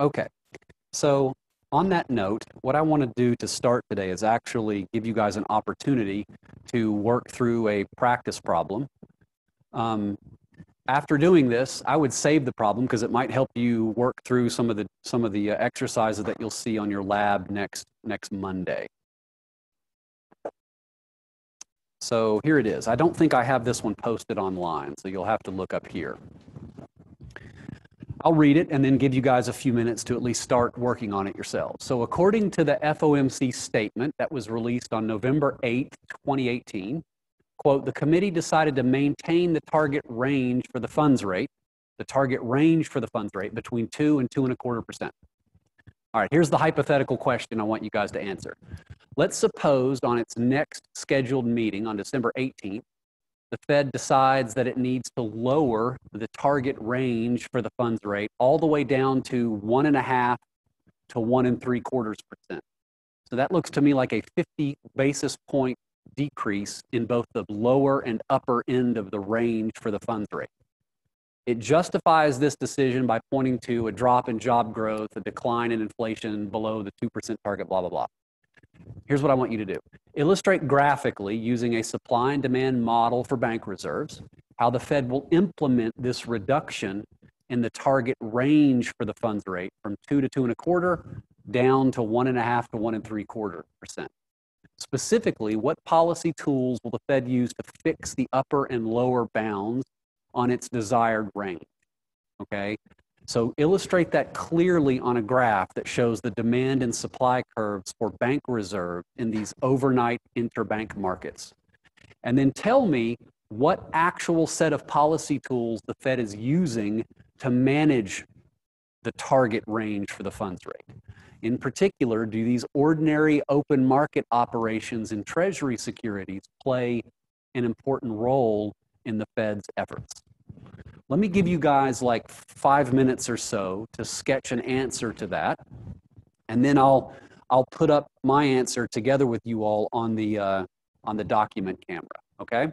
Okay, so on that note, what I want to do to start today is actually give you guys an opportunity to work through a practice problem. After doing this, I would save the problem because it might help you work through some of the exercises that you'll see on your lab next Monday. So here it is. I don't think I have this one posted online, so you'll have to look up here. I'll read it and then give you guys a few minutes to at least start working on it yourselves. So according to the FOMC statement that was released on November 8th, 2018, quote, the committee decided to maintain the target range for the funds rate, between 2 and 2.25%. All right, here's the hypothetical question I want you guys to answer. Let's suppose on its next scheduled meeting on December 18th, the Fed decides that it needs to lower the target range for the funds rate all the way down to 1.5 to 1.75%. So that looks to me like a 50 basis point decrease in both the lower and upper end of the range for the funds rate. It justifies this decision by pointing to a drop in job growth, a decline in inflation below the 2% target, blah, blah, blah. Here's what I want you to do. Illustrate graphically using a supply and demand model for bank reserves, how the Fed will implement this reduction in the target range for the funds rate from 2 to 2.25 down to 1.5 to 1.75%. Specifically, what policy tools will the Fed use to fix the upper and lower bounds on its desired range? Okay, so illustrate that clearly on a graph that shows the demand and supply curves for bank reserve in these overnight interbank markets. And then tell me what actual set of policy tools the Fed is using to manage the target range for the funds rate. In particular, do these ordinary open market operations in Treasury securities play an important role in the Fed's efforts? Let me give you guys like 5 minutes or so to sketch an answer to that, and then I'll put up my answer together with you all on the document camera. Okay?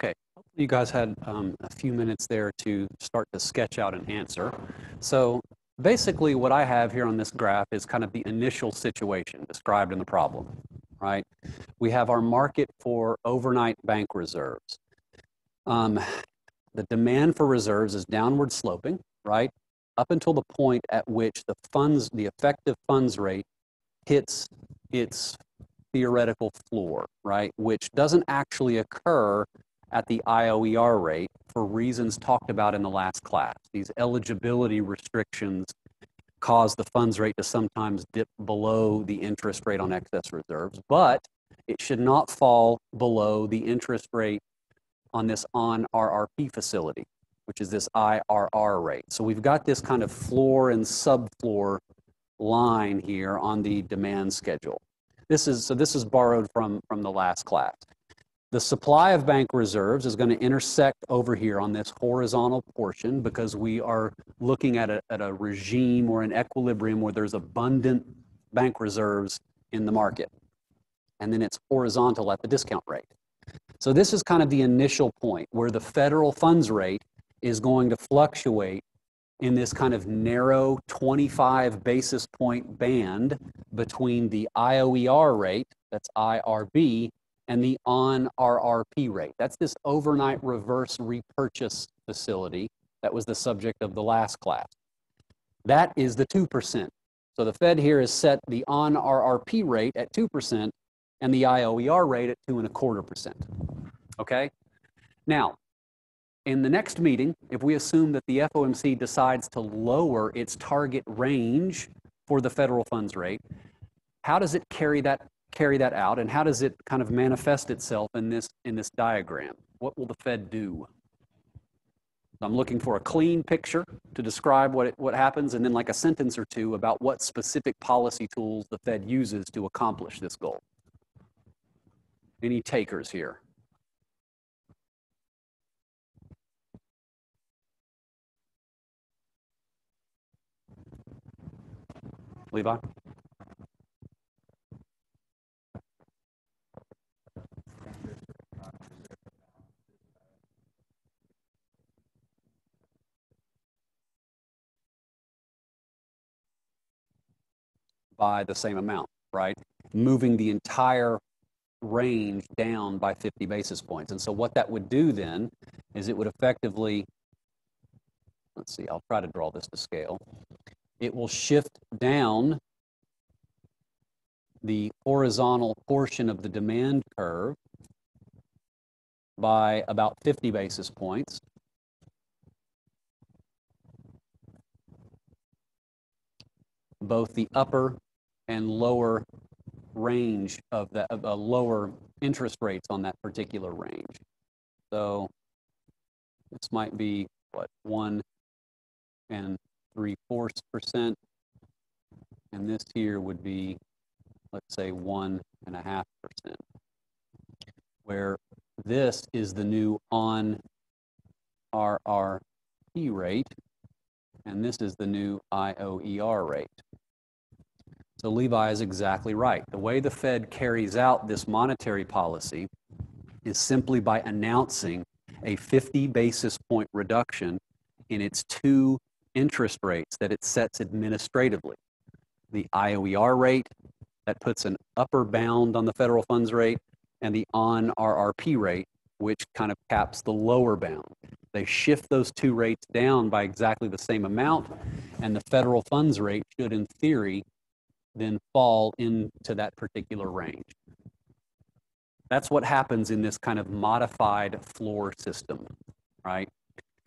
Okay, you guys had a few minutes there to start to sketch out an answer. So basically what I have here on this graph is kind of the initial situation described in the problem, right? We have our market for overnight bank reserves. The demand for reserves is downward sloping, right? Up until the point at which the effective funds rate hits its theoretical floor, right? Which doesn't actually occur at the IOER rate for reasons talked about in the last class. These eligibility restrictions cause the funds rate to sometimes dip below the interest rate on excess reserves, but it should not fall below the interest rate on this on-RRP facility, which is this IRR rate. So we've got this kind of floor and subfloor line here on the demand schedule. This is borrowed from the last class. The supply of bank reserves is going to intersect over here on this horizontal portion because we are looking at a regime or an equilibrium where there's abundant bank reserves in the market. And then it's horizontal at the discount rate. So this is kind of the initial point where the federal funds rate is going to fluctuate in this kind of narrow 25 basis point band between the IOER rate, that's IRB, and the on-RRP rate. That's this overnight reverse repurchase facility that was the subject of the last class. That is the 2%. So the Fed here has set the on-RRP rate at 2% and the IOER rate at 2.25%. Okay? Now, in the next meeting, if we assume that the FOMC decides to lower its target range for the federal funds rate, how does it carry that out, and how does it kind of manifest itself in this diagram? What will the Fed do? I'm looking for a clean picture to describe what happens, and then like a sentence or two about what specific policy tools the Fed uses to accomplish this goal. Any takers here? Levi? By the same amount, right? Moving the entire range down by 50 basis points. And so what that would do then is it would effectively, let's see, I'll try to draw this to scale. It will shift down the horizontal portion of the demand curve by about 50 basis points. Both the upper and lower range of the lower interest rates on that particular range. So this might be what, 1 3/4%, and this here would be, let's say, 1.5%, where this is the new on RRP rate, and this is the new IOER rate. So Levi is exactly right. The way the Fed carries out this monetary policy is simply by announcing a 50 basis point reduction in its two interest rates that it sets administratively. The IOER rate, that puts an upper bound on the federal funds rate, and the on-RRP rate, which kind of caps the lower bound. They shift those two rates down by exactly the same amount, and the federal funds rate should, in theory, then fall into that particular range. That's what happens in this kind of modified floor system, right?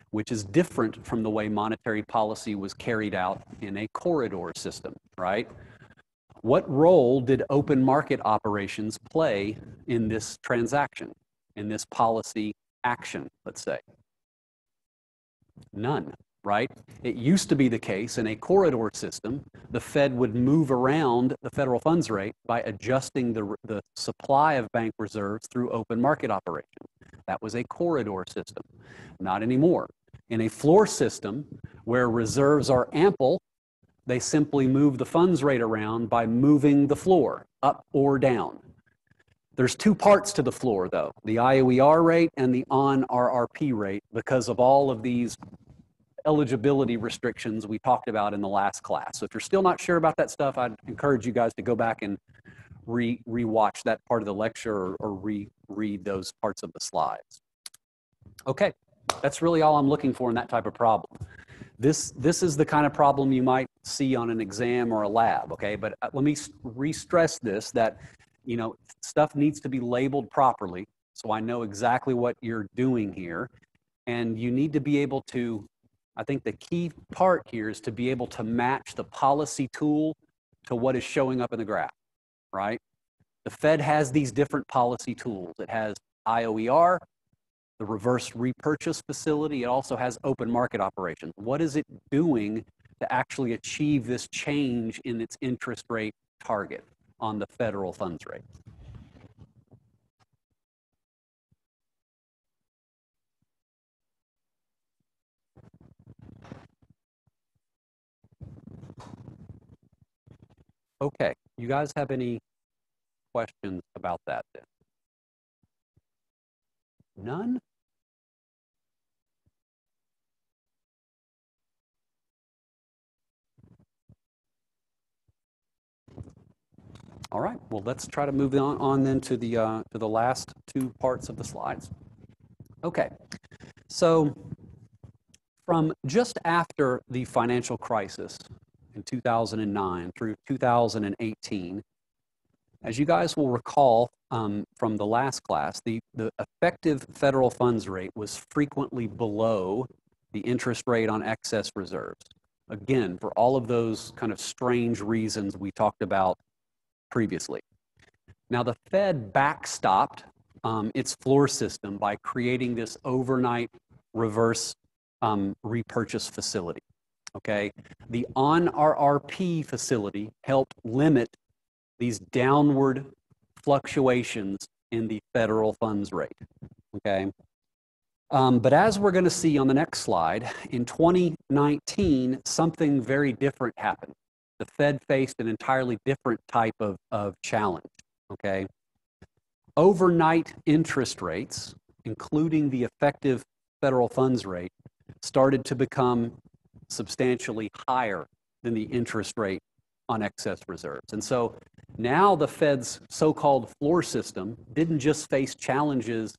Which is different from the way monetary policy was carried out in a corridor system, right? What role did open market operations play in this transaction, in this policy action, let's say? None, right? It used to be the case in a corridor system, the Fed would move around the federal funds rate by adjusting the supply of bank reserves through open market operation. That was a corridor system. Not anymore. In a floor system where reserves are ample, they simply move the funds rate around by moving the floor up or down. There's two parts to the floor, though, the IOER rate and the on-RRP rate, because of all of these eligibility restrictions we talked about in the last class. So if you're still not sure about that stuff, I'd encourage you guys to go back and re-watch that part of the lecture or reread those parts of the slides. Okay, that's really all I'm looking for in that type of problem. This is the kind of problem you might see on an exam or a lab, okay? But let me re-stress this, that, you know, stuff needs to be labeled properly so I know exactly what you're doing here. And you need to be able to, I think the key part here is to be able to match the policy tool to what is showing up in the graph, right? The Fed has these different policy tools. It has IOER, the reverse repurchase facility. It also has open market operations. What is it doing to actually achieve this change in its interest rate target on the federal funds rate? Okay, you guys have any questions about that then? None? All right, well, let's try to move on then to the last two parts of the slides. Okay, so from just after the financial crisis in 2009 through 2018, as you guys will recall from the last class, the effective federal funds rate was frequently below the interest rate on excess reserves. Again, for all of those kind of strange reasons we talked about previously. Now, the Fed backstopped its floor system by creating this overnight reverse repurchase facility, okay? The on-RRP facility helped limit these downward fluctuations in the federal funds rate, okay? But as we're going to see on the next slide, in 2019, something very different happened. The Fed faced an entirely different type of challenge, okay? Overnight interest rates, including the effective federal funds rate, started to become substantially higher than the interest rate on excess reserves. And so now the Fed's so-called floor system didn't just face challenges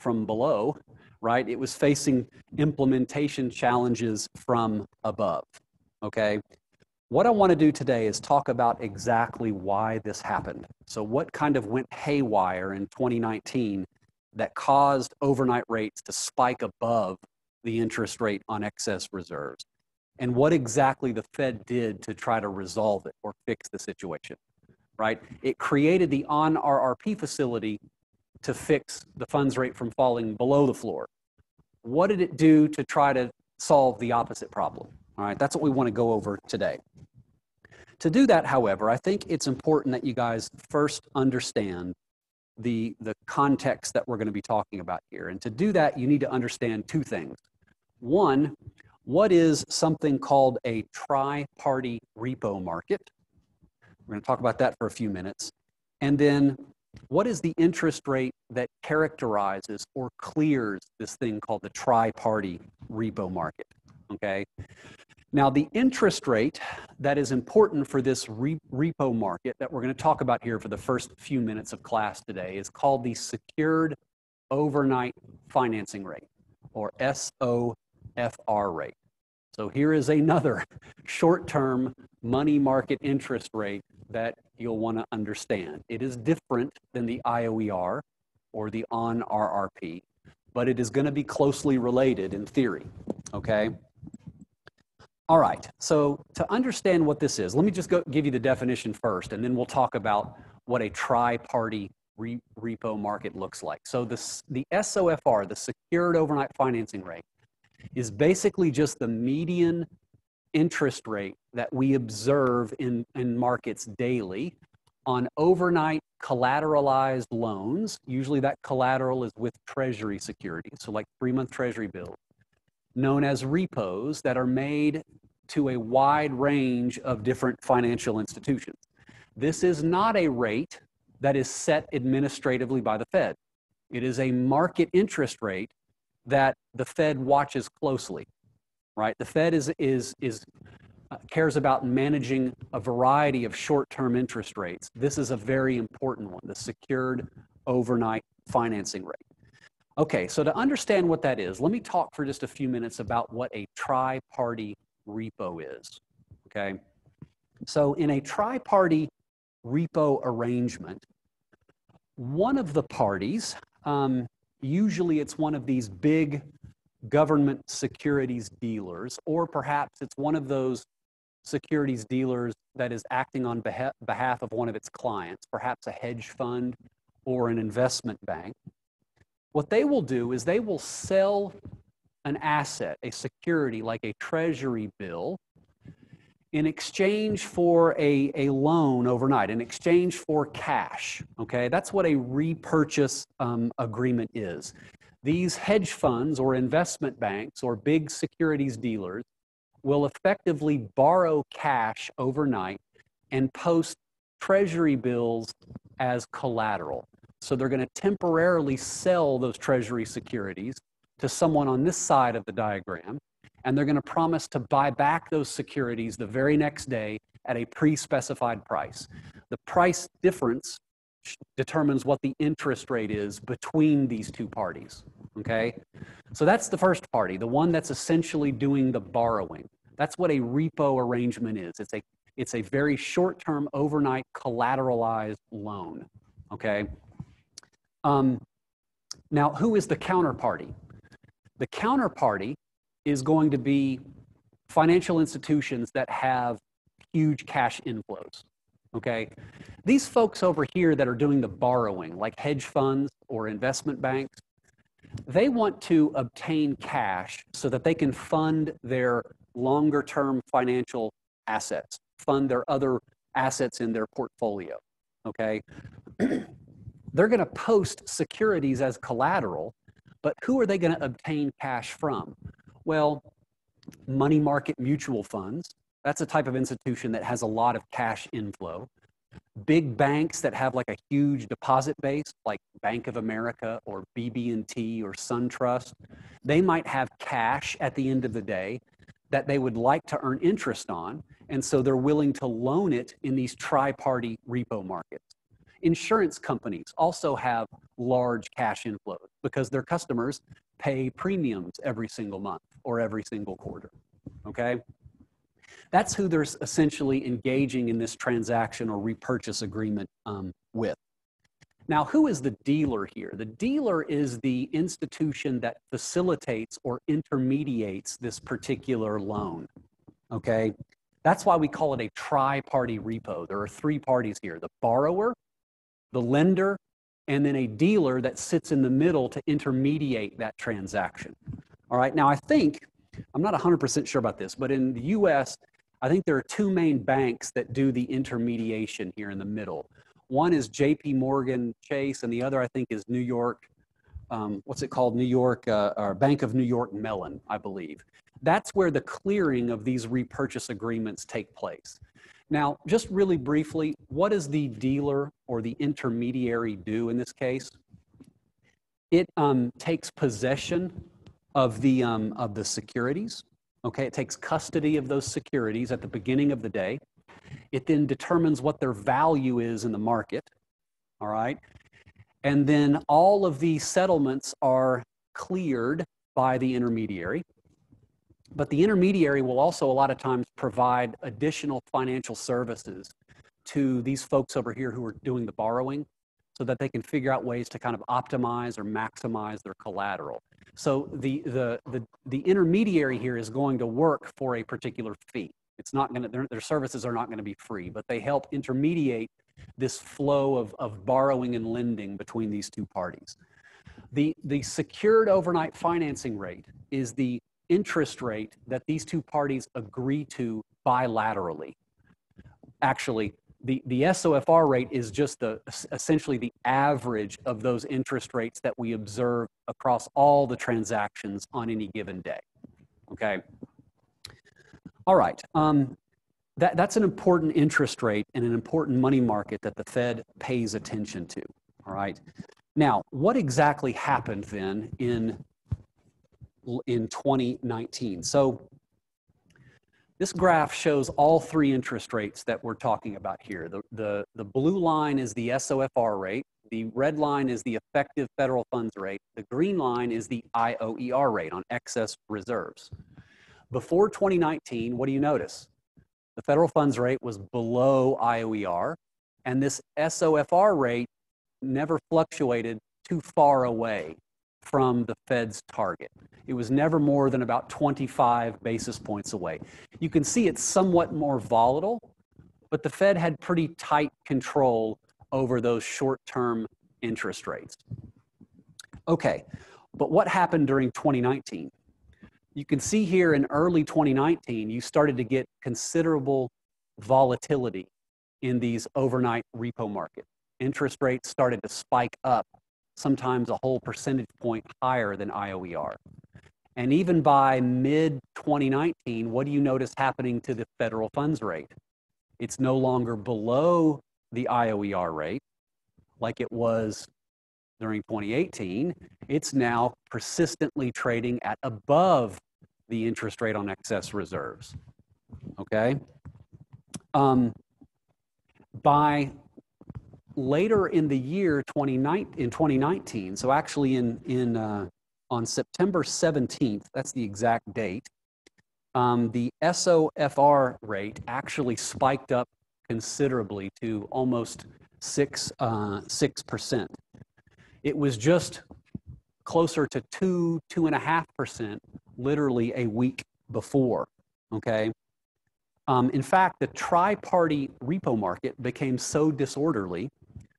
from below, right? It was facing implementation challenges from above, okay? What I want to do today is talk about exactly why this happened. So what kind of went haywire in 2019 that caused overnight rates to spike above the interest rate on excess reserves? And what exactly the Fed did to try to resolve it or fix the situation, right? It created the on-RRP facility to fix the funds rate from falling below the floor. What did it do to try to solve the opposite problem? All right, that's what we want to go over today. To do that, however, I think it's important that you guys first understand the context that we're going to be talking about here. And to do that, you need to understand two things. One, what is something called a tri-party repo market? We're going to talk about that for a few minutes. And then, what is the interest rate that characterizes or clears this thing called the tri-party repo market, okay? Now, the interest rate that is important for this repo market that we're going to talk about here for the first few minutes of class today is called the Secured Overnight Financing Rate, or SOFR rate. So here is another short-term money market interest rate that you'll want to understand. It is different than the IOER or the on-RRP, but it is going to be closely related in theory, okay? All right, so to understand what this is, let me just give you the definition first, and then we'll talk about what a tri-party repo market looks like. So the SOFR, the Secured Overnight Financing Rate, is basically just the median interest rate that we observe in markets daily on overnight collateralized loans. Usually that collateral is with Treasury securities, so like 3-month Treasury bills, known as repos, that are made to a wide range of different financial institutions. This is not a rate that is set administratively by the Fed. It is a market interest rate that the Fed watches closely, right? The Fed cares about managing a variety of short-term interest rates. This is a very important one, the secured overnight financing rate. Okay, so to understand what that is, let me talk for just a few minutes about what a tri-party repo is, okay? So in a tri-party repo arrangement, one of the parties, usually it's one of these big government securities dealers, or perhaps it's one of those securities dealers that is acting on behalf of one of its clients, perhaps a hedge fund or an investment bank. What they will do is they will sell an asset, a security like a treasury bill, in exchange for a loan overnight, in exchange for cash, okay? That's what a repurchase agreement is. These hedge funds or investment banks or big securities dealers will effectively borrow cash overnight and post treasury bills as collateral. So they're going to temporarily sell those treasury securities to someone on this side of the diagram, and they're going to promise to buy back those securities the very next day at a pre-specified price. The price difference determines what the interest rate is between these two parties, okay? So that's the first party, the one that's essentially doing the borrowing. That's what a repo arrangement is. It's a very short-term, overnight collateralized loan, okay? Now, who is the counterparty? The counterparty is going to be financial institutions that have huge cash inflows, okay? These folks over here that are doing the borrowing, like hedge funds or investment banks, they want to obtain cash so that they can fund their longer-term financial assets, fund their other assets in their portfolio, okay? They're going to post securities as collateral, but who are they going to obtain cash from? Well, money market mutual funds, that's a type of institution that has a lot of cash inflow. Big banks that have like a huge deposit base, like Bank of America or BB&T or SunTrust, they might have cash at the end of the day that they would like to earn interest on, and so they're willing to loan it in these tri-party repo markets. Insurance companies also have large cash inflows because their customers pay premiums every single month or every single quarter, okay? That's who they're essentially engaging in this transaction or repurchase agreement with. Now, who is the dealer here? The dealer is the institution that facilitates or intermediates this particular loan, okay? That's why we call it a tri-party repo. There are three parties here: the borrower, the lender, and then a dealer that sits in the middle to intermediate that transaction. All right, now I'm not 100% sure about this, but in the US, I think there are two main banks that do the intermediation here in the middle. One is JP Morgan Chase, and the other I think is New York, what's it called? New York, or Bank of New York Mellon, I believe. That's where the clearing of these repurchase agreements take place. Now, just really briefly, what does the dealer or the intermediary do in this case? It takes possession of the securities. Okay, it takes custody of those securities at the beginning of the day. It then determines what their value is in the market. All right, and then all of these settlements are cleared by the intermediary. But the intermediary will also a lot of times provide additional financial services to these folks over here who are doing the borrowing so that they can figure out ways to kind of optimize or maximize their collateral. So the intermediary here is going to work for a particular fee. It's not going to, their services are not going to be free, but they help intermediate this flow of borrowing and lending between these two parties. The secured overnight financing rate is the interest rate that these two parties agree to bilaterally. Actually, the SOFR rate is just essentially the average of those interest rates that we observe across all the transactions on any given day, okay? All right, That's an important interest rate and an important money market that the Fed pays attention to, all right? Now, what exactly happened then in 2019? So this graph shows all three interest rates that we're talking about here. The blue line is the SOFR rate, the red line is the effective federal funds rate, the green line is the IOER rate on excess reserves. Before 2019, what do you notice? The federal funds rate was below IOER, and this SOFR rate never fluctuated too far away from the Fed's target. It was never more than about 25 basis points away. You can see it's somewhat more volatile, but the Fed had pretty tight control over those short-term interest rates. Okay, but what happened during 2019? You can see here in early 2019, you started to get considerable volatility in these overnight repo market. Interest rates started to spike up, sometimes a whole percentage point higher than IOER. And even by mid-2019, what do you notice happening to the federal funds rate? It's no longer below the IOER rate like it was during 2018. It's now persistently trading at above the interest rate on excess reserves, okay? By later in the year in 2019, so actually on September 17th, that's the exact date, the SOFR rate actually spiked up considerably to almost 6%. It was just closer to 2.5% literally a week before, okay? In fact, the tri-party repo market became so disorderly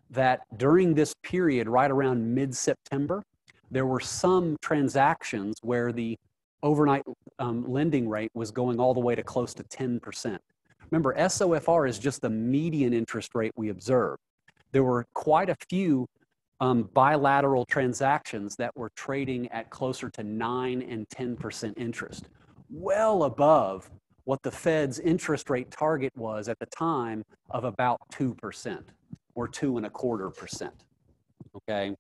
that during this period, right around mid-September, there were some transactions where the overnight lending rate was going all the way to close to 10%. Remember, SOFR is just the median interest rate we observe. There were quite a few bilateral transactions that were trading at closer to 9 and 10% interest, well above what the Fed's interest rate target was at the time of about 2% or 2.25%, okay?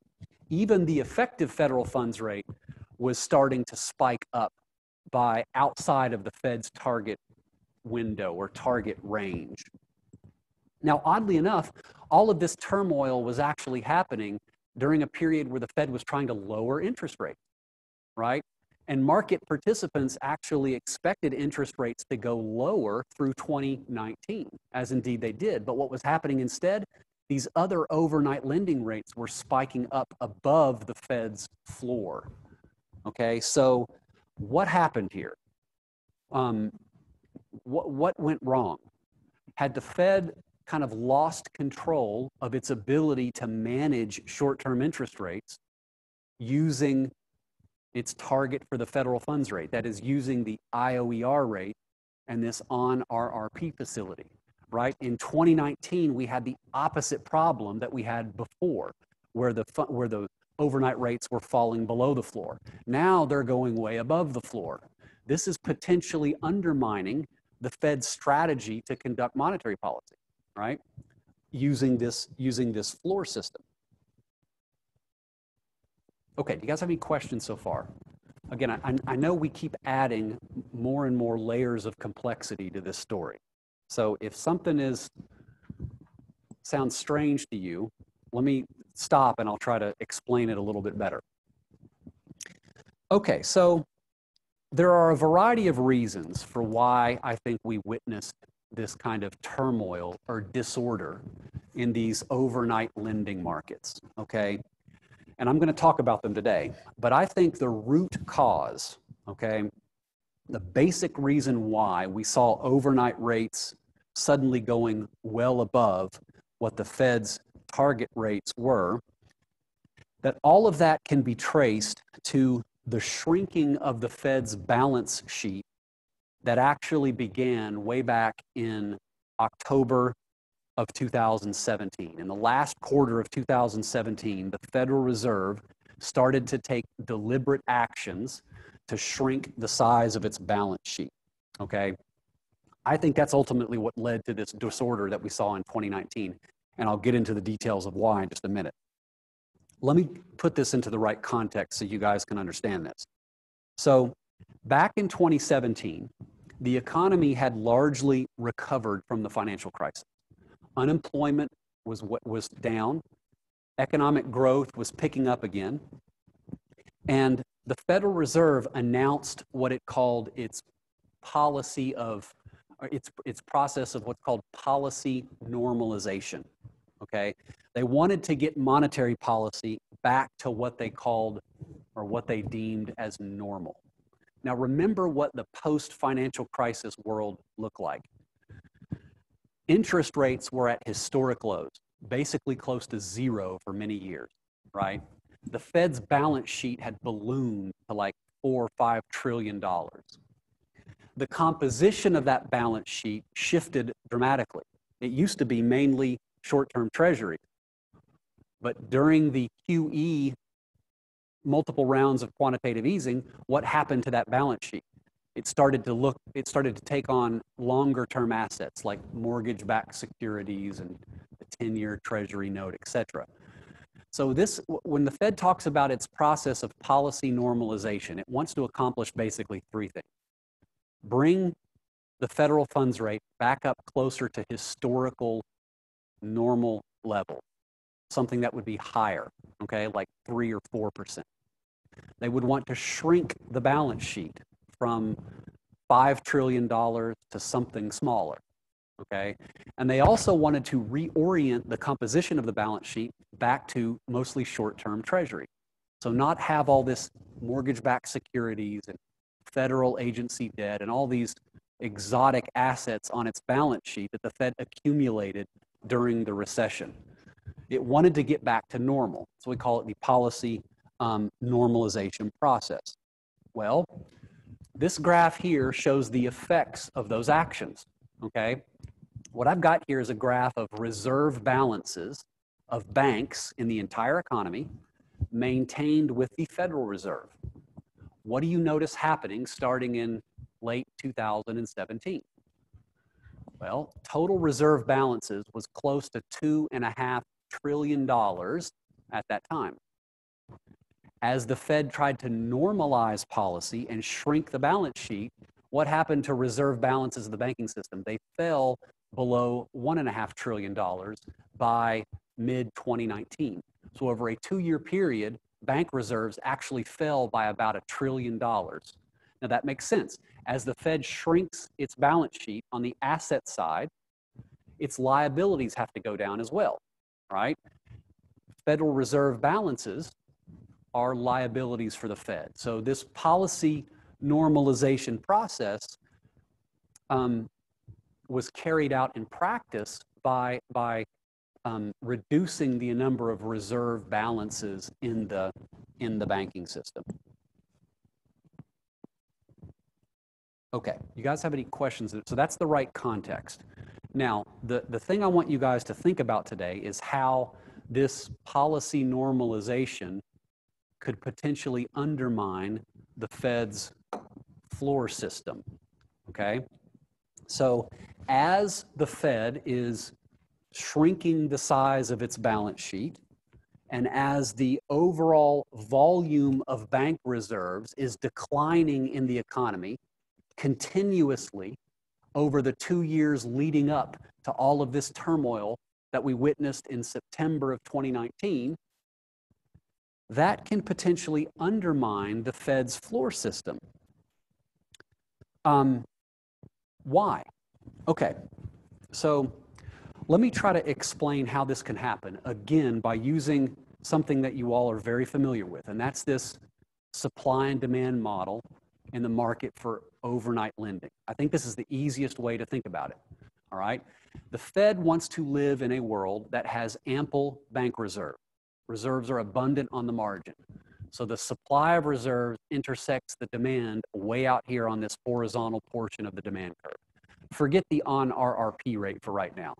Even the effective federal funds rate was starting to spike up by outside of the Fed's target window or target range. Now, oddly enough, all of this turmoil was actually happening during a period where the Fed was trying to lower interest rates, right? And market participants actually expected interest rates to go lower through 2019, as indeed they did. But what was happening instead? These other overnight lending rates were spiking up above the Fed's floor. Okay, so what happened here? What went wrong? Had the Fed kind of lost control of its ability to manage short-term interest rates using its target for the federal funds rate, that is using the IOER rate and this on-RRP facility, right? In 2019, we had the opposite problem that we had before, where the overnight rates were falling below the floor. Now they're going way above the floor. This is potentially undermining the Fed's strategy to conduct monetary policy, right? Using this floor system. Okay, do you guys have any questions so far? Again, I know we keep adding more and more layers of complexity to this story. So if something sounds strange to you, let me stop and I'll try to explain it a little bit better. Okay, so there are a variety of reasons for why I think we witnessed this kind of turmoil or disorder in these overnight lending markets, okay? And I'm going to talk about them today, but I think the root cause, okay, the basic reason why we saw overnight rates suddenly going well above what the Fed's target rates were, that all of that can be traced to the shrinking of the Fed's balance sheet that actually began way back in October of 2017. In the last quarter of 2017, the Federal Reserve started to take deliberate actions to shrink the size of its balance sheet, okay? I think that's ultimately what led to this disorder that we saw in 2019. And I'll get into the details of why in just a minute. Let me put this into the right context so you guys can understand this. So back in 2017, the economy had largely recovered from the financial crisis. Unemployment was down. Economic growth was picking up again. And the Federal Reserve announced what it called its policy of, or its process of what's called policy normalization, okay? They wanted to get monetary policy back to what they called, or what they deemed as normal. Now remember what the post-financial crisis world looked like. Interest rates were at historic lows, basically close to zero for many years, right? The Fed's balance sheet had ballooned to like $4 or $5 trillion. The composition of that balance sheet shifted dramatically. It used to be mainly short-term treasuries, but during the QE multiple rounds of quantitative easing, what happened to that balance sheet? It started to take on longer term assets like mortgage-backed securities and the 10-year treasury note, et cetera. So when the Fed talks about its process of policy normalization, it wants to accomplish basically three things. Bring the federal funds rate back up closer to historical normal level, something that would be higher, okay, like 3 or 4%. They would want to shrink the balance sheet from $5 trillion to something smaller, okay? And they also wanted to reorient the composition of the balance sheet back to mostly short-term treasury. So not have all this mortgage-backed securities and federal agency debt and all these exotic assets on its balance sheet that the Fed accumulated during the recession. It wanted to get back to normal. So we call it the policy normalization process. Well, this graph here shows the effects of those actions, okay? What I've got here is a graph of reserve balances of banks in the entire economy maintained with the Federal Reserve. What do you notice happening starting in late 2017? Well, total reserve balances was close to $2.5 trillion at that time. As the Fed tried to normalize policy and shrink the balance sheet, what happened to reserve balances of the banking system? They fell below $1.5 trillion by mid-2019. So over a 2-year period, bank reserves actually fell by about $1 trillion. Now that makes sense. As the Fed shrinks its balance sheet on the asset side, its liabilities have to go down as well, right? Federal Reserve balances are liabilities for the Fed. So this policy normalization process was carried out in practice by reducing the number of reserve balances in the banking system. Okay, you guys have any questions? So that's the right context. Now, the thing I want you guys to think about today is how this policy normalization could potentially undermine the Fed's floor system, okay? So as the Fed is shrinking the size of its balance sheet, and as the overall volume of bank reserves is declining in the economy continuously over the 2 years leading up to all of this turmoil that we witnessed in September of 2019, that can potentially undermine the Fed's floor system. Why? Okay, so let me try to explain how this can happen, again, by using something that you all are very familiar with, and that's this supply and demand model in the market for overnight lending. I think this is the easiest way to think about it, all right? The Fed wants to live in a world that has ample bank reserve. Reserves are abundant on the margin. So the supply of reserves intersects the demand way out here on this horizontal portion of the demand curve. Forget the on RRP rate for right now.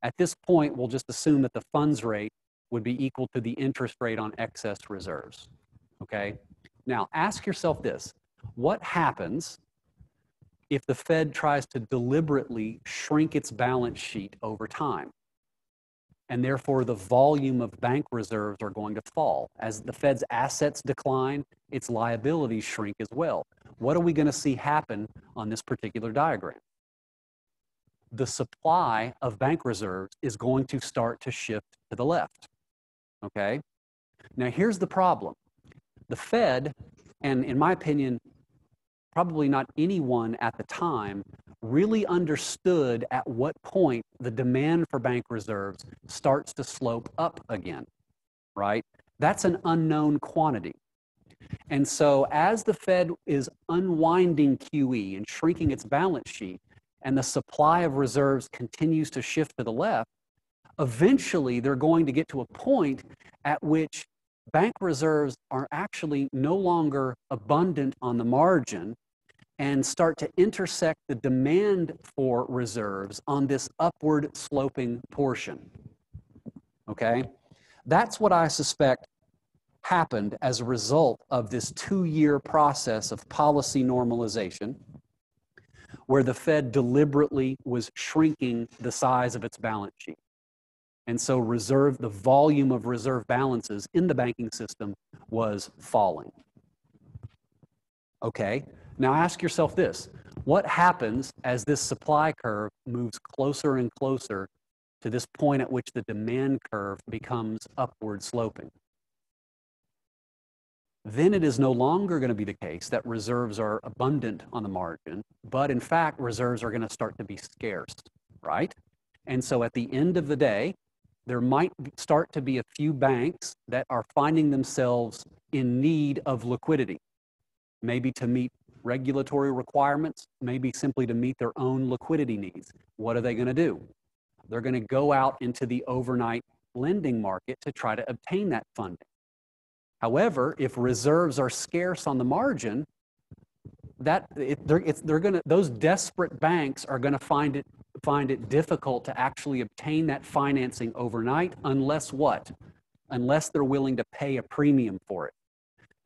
At this point, we'll just assume that the funds rate would be equal to the interest rate on excess reserves, okay? Now, ask yourself this. What happens if the Fed tries to deliberately shrink its balance sheet over time. And therefore, the volume of bank reserves are going to fall. As the Fed's assets decline, its liabilities shrink as well. What are we going to see happen on this particular diagram? The supply of bank reserves is going to start to shift to the left, okay? Now, here's the problem. The Fed, and in my opinion, probably not anyone at the time, really understood at what point the demand for bank reserves starts to slope up again, right? That's an unknown quantity. And so as the Fed is unwinding QE and shrinking its balance sheet, and the supply of reserves continues to shift to the left, eventually they're going to get to a point at which bank reserves are actually no longer abundant on the margin and start to intersect the demand for reserves on this upward sloping portion, okay? That's what I suspect happened as a result of this 2-year process of policy normalization, where the Fed deliberately was shrinking the size of its balance sheet. And so the volume of reserve balances in the banking system was falling. Okay, now ask yourself this: what happens as this supply curve moves closer and closer to this point at which the demand curve becomes upward sloping? Then it is no longer going to be the case that reserves are abundant on the margin, but in fact, reserves are going to start to be scarce, right? And so at the end of the day, there might start to be a few banks that are finding themselves in need of liquidity, maybe to meet regulatory requirements, maybe simply to meet their own liquidity needs. What are they going to do? They're going to go out into the overnight lending market to try to obtain that funding. However, if reserves are scarce on the margin, those desperate banks are going to find it difficult to actually obtain that financing overnight, unless what? Unless they're willing to pay a premium for it.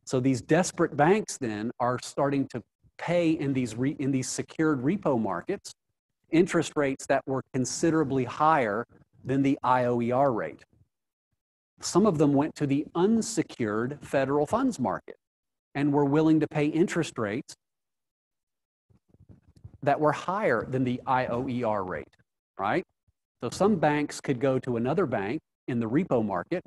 So these desperate banks then are starting to pay in these secured repo markets interest rates that were considerably higher than the IOER rate. Some of them went to the unsecured federal funds market and were willing to pay interest rates that were higher than the IOER rate, right? So some banks could go to another bank in the repo market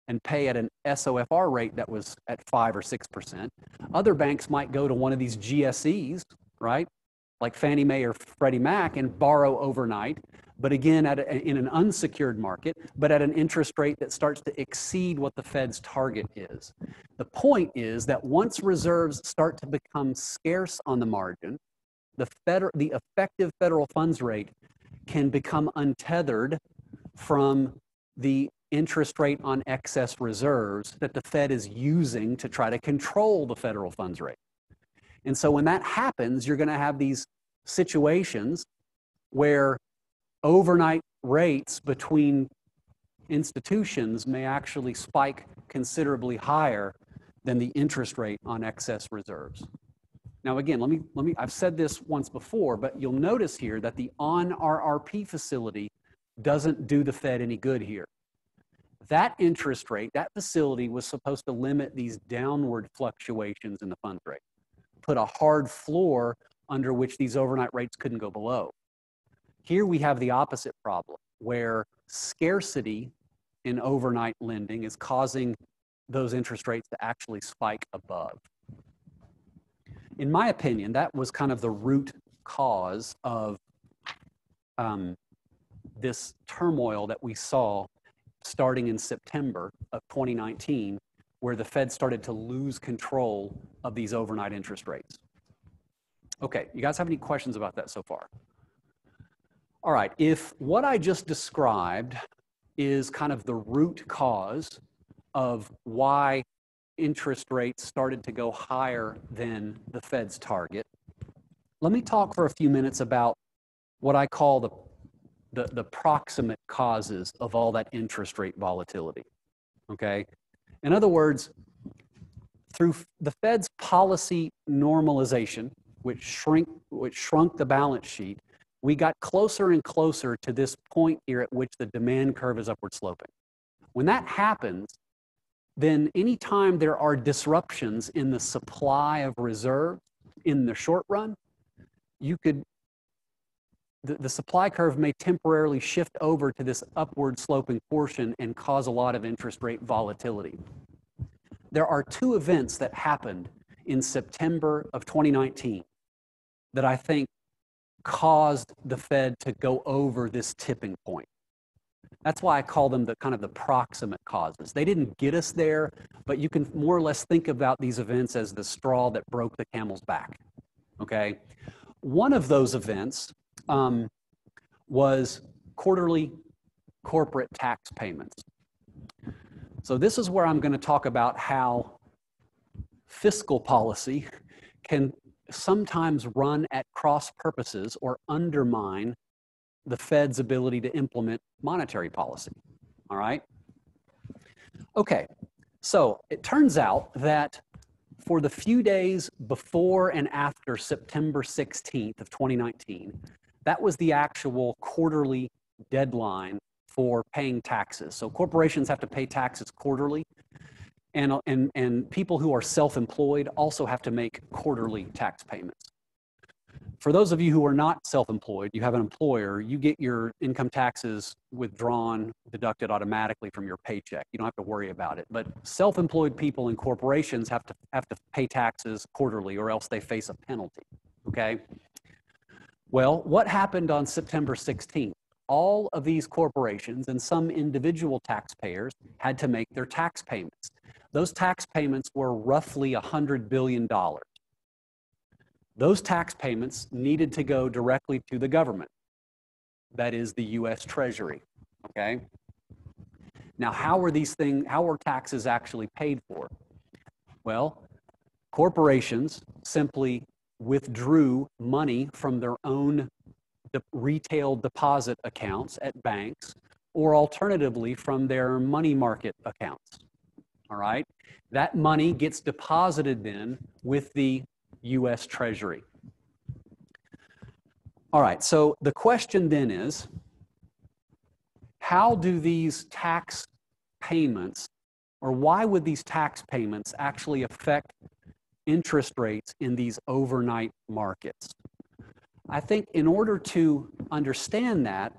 and pay at an SOFR rate that was at 5 or 6%. Other banks might go to one of these GSEs, right? Like Fannie Mae or Freddie Mac, and borrow overnight, but again, in an unsecured market, but at an interest rate that starts to exceed what the Fed's target is. The point is that once reserves start to become scarce on the margin, the effective federal funds rate can become untethered from the interest rate on excess reserves that the Fed is using to try to control the federal funds rate. And so when that happens, you're going to have these situations where overnight rates between institutions may actually spike considerably higher than the interest rate on excess reserves. Now again, I've said this once before, but you'll notice here that the on-RRP facility doesn't do the Fed any good here. That interest rate, that facility was supposed to limit these downward fluctuations in the funds rate, put a hard floor under which these overnight rates couldn't go below. Here we have the opposite problem, where scarcity in overnight lending is causing those interest rates to actually spike above. In my opinion, that was kind of the root cause of this turmoil that we saw starting in September of 2019, where the Fed started to lose control of these overnight interest rates. Okay, you guys have any questions about that so far? All right, if what I just described is kind of the root cause of why interest rates started to go higher than the Fed's target, let me talk for a few minutes about what I call the proximate causes of all that interest rate volatility, okay? In other words, through the Fed's policy normalization, which shrunk the balance sheet, we got closer and closer to this point here at which the demand curve is upward sloping. When that happens, then anytime there are disruptions in the supply of reserves in the short run, the supply curve may temporarily shift over to this upward sloping portion and cause a lot of interest rate volatility. There are two events that happened in September of 2019 that I think caused the Fed to go over this tipping point. That's why I call them the kind of the proximate causes. They didn't get us there, but you can more or less think about these events as the straw that broke the camel's back, okay? One of those events was quarterly corporate tax payments. So this is where I'm going to talk about how fiscal policy can sometimes run at cross purposes or undermine the Fed's ability to implement monetary policy, all right? Okay, so it turns out that for the few days before and after September 16th of 2019, that was the actual quarterly deadline for paying taxes. So corporations have to pay taxes quarterly, and people who are self-employed also have to make quarterly tax payments. For those of you who are not self-employed, you have an employer, you get your income taxes withdrawn, deducted automatically from your paycheck. You don't have to worry about it. But self-employed people and corporations have to pay taxes quarterly, or else they face a penalty, okay? Well, what happened on September 16th? All of these corporations and some individual taxpayers had to make their tax payments. Those tax payments were roughly $100 billion. Those tax payments needed to go directly to the government, that is the US Treasury, okay? Now, how were taxes actually paid for? Well, corporations simply withdrew money from their own retail deposit accounts at banks, or alternatively from their money market accounts, all right? That money gets deposited then with the US Treasury. All right, so the question then is, how do these tax payments, or why would these tax payments actually affect interest rates in these overnight markets? I think in order to understand that,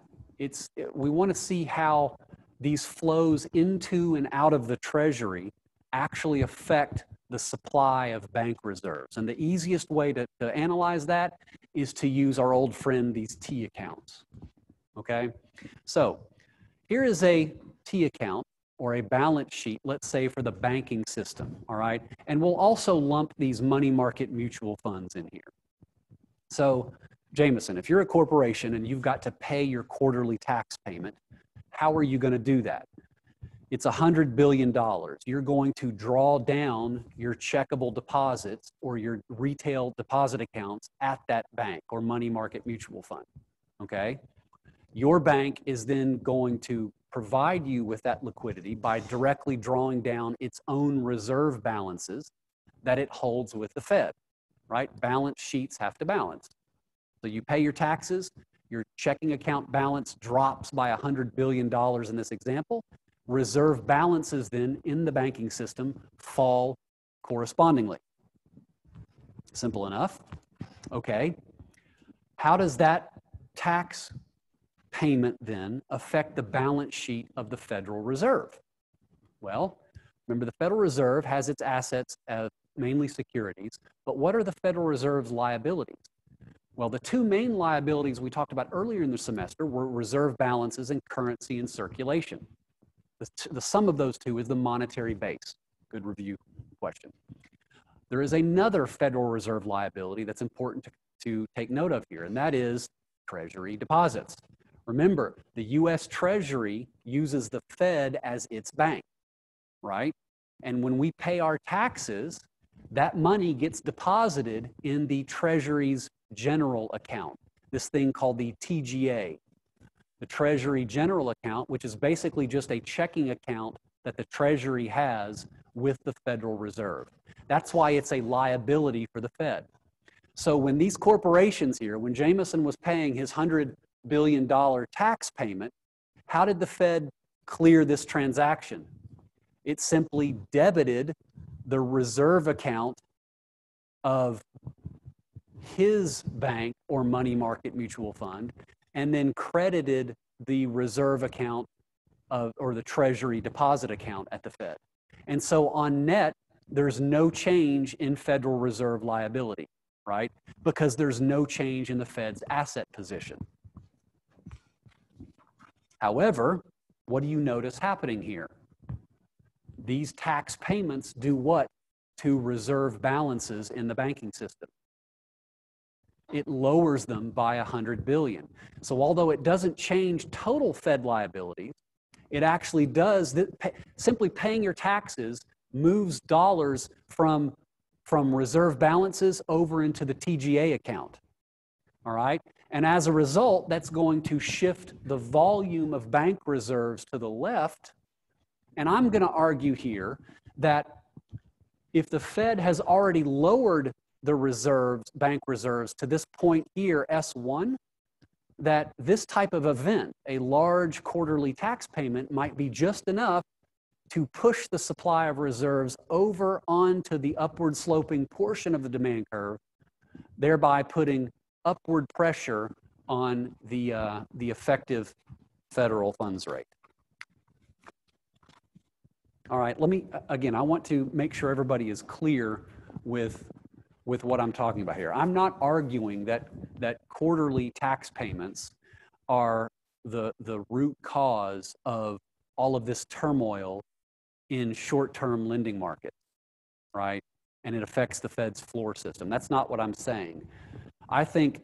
we want to see how these flows into and out of the Treasury actually affect the supply of bank reserves. And the easiest way to analyze that is to use our old friend, these T accounts, okay? So here is a T account or a balance sheet, let's say for the banking system, all right? And we'll also lump these money market mutual funds in here. So Jameson, if you're a corporation and you've got to pay your quarterly tax payment, how are you going to do that? It's $100 billion. You're going to draw down your checkable deposits or your retail deposit accounts at that bank or money market mutual fund, okay? Your bank is then going to provide you with that liquidity by directly drawing down its own reserve balances that it holds with the Fed, right? Balance sheets have to balance. So you pay your taxes, your checking account balance drops by $100 billion in this example. Reserve balances then in the banking system fall correspondingly. Simple enough. Okay. How does that tax payment then affect the balance sheet of the Federal Reserve? Well, remember the Federal Reserve has its assets as mainly securities, but what are the Federal Reserve's liabilities? Well, the two main liabilities we talked about earlier in the semester were reserve balances and currency in circulation. The sum of those two is the monetary base. Good review question. There is another Federal Reserve liability that's important to take note of here, and that is Treasury deposits. Remember, the US Treasury uses the Fed as its bank, right? And when we pay our taxes, that money gets deposited in the Treasury's general account, this thing called the TGA. The Treasury General Account, which is basically just a checking account that the Treasury has with the Federal Reserve. That's why it's a liability for the Fed. So when these corporations here, when Jameson was paying his $100 billion tax payment, how did the Fed clear this transaction? It simply debited the reserve account of his bank or money market mutual fund and then credited the reserve account of, or the Treasury deposit account at the Fed. And so on net, there's no change in Federal Reserve liability, right? Because there's no change in the Fed's asset position. However, what do you notice happening here? These tax payments do what to reserve balances in the banking system? It lowers them by $100 billion. So although it doesn't change total Fed liabilities, it actually does, simply paying your taxes moves dollars from reserve balances over into the TGA account, all right? And as a result, that's going to shift the volume of bank reserves to the left. And I'm going to argue here that if the Fed has already lowered the reserves, bank reserves, to this point here, S1, that this type of event, a large quarterly tax payment, might be just enough to push the supply of reserves over onto the upward sloping portion of the demand curve, thereby putting upward pressure on the effective federal funds rate. All right, let me, again, I want to make sure everybody is clear with what I'm talking about here. I'm not arguing that quarterly tax payments are the root cause of all of this turmoil in short-term lending markets, right? And it affects the Fed's floor system. That's not what I'm saying. I think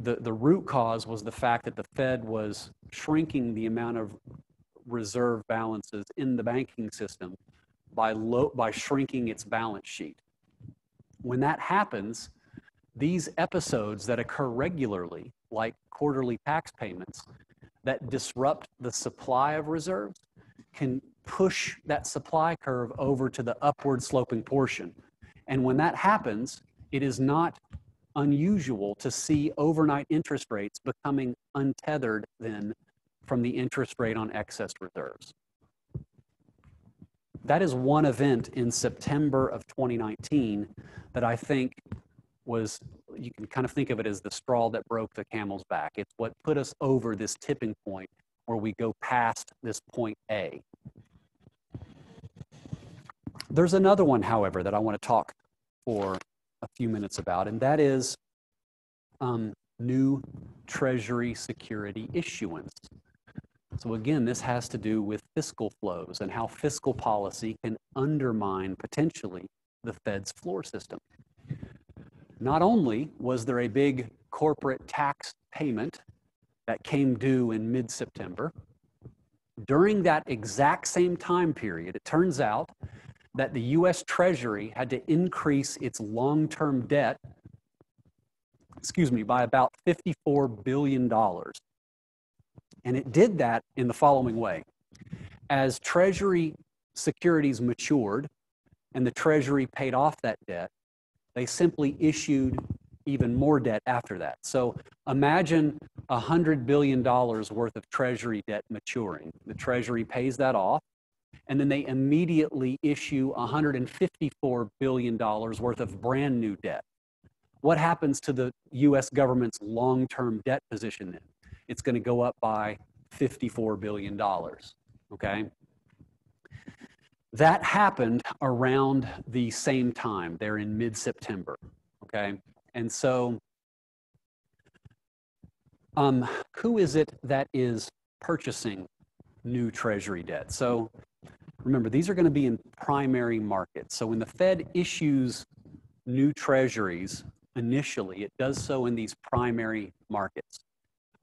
the root cause was the fact that the Fed was shrinking the amount of reserve balances in the banking system by shrinking its balance sheet. When that happens, these episodes that occur regularly, like quarterly tax payments, that disrupt the supply of reserves, can push that supply curve over to the upward sloping portion. And when that happens, it is not unusual to see overnight interest rates becoming untethered then from the interest rate on excess reserves. That is one event in September of 2019 that I think was, you can kind of think of it as the straw that broke the camel's back. It's what put us over this tipping point where we go past this point A. There's another one, however, that I want to talk for a few minutes about, and that is new Treasury security issuance. So again, this has to do with fiscal flows and how fiscal policy can undermine potentially the Fed's floor system. Not only was there a big corporate tax payment that came due in mid-September, during that exact same time period, it turns out that the US Treasury had to increase its long-term debt, by about $54 billion. And it did that in the following way. As Treasury securities matured and the Treasury paid off that debt, they simply issued even more debt after that. So imagine $100 billion worth of Treasury debt maturing. The Treasury pays that off, and then they immediately issue $154 billion worth of brand new debt. What happens to the US government's long-term debt position then? It's going to go up by $54 billion, okay? That happened around the same time. They're in mid-September, okay? And so who is it that is purchasing new Treasury debt? So remember, these are going to be in primary markets. So when the Fed issues new Treasuries initially, it does so in these primary markets.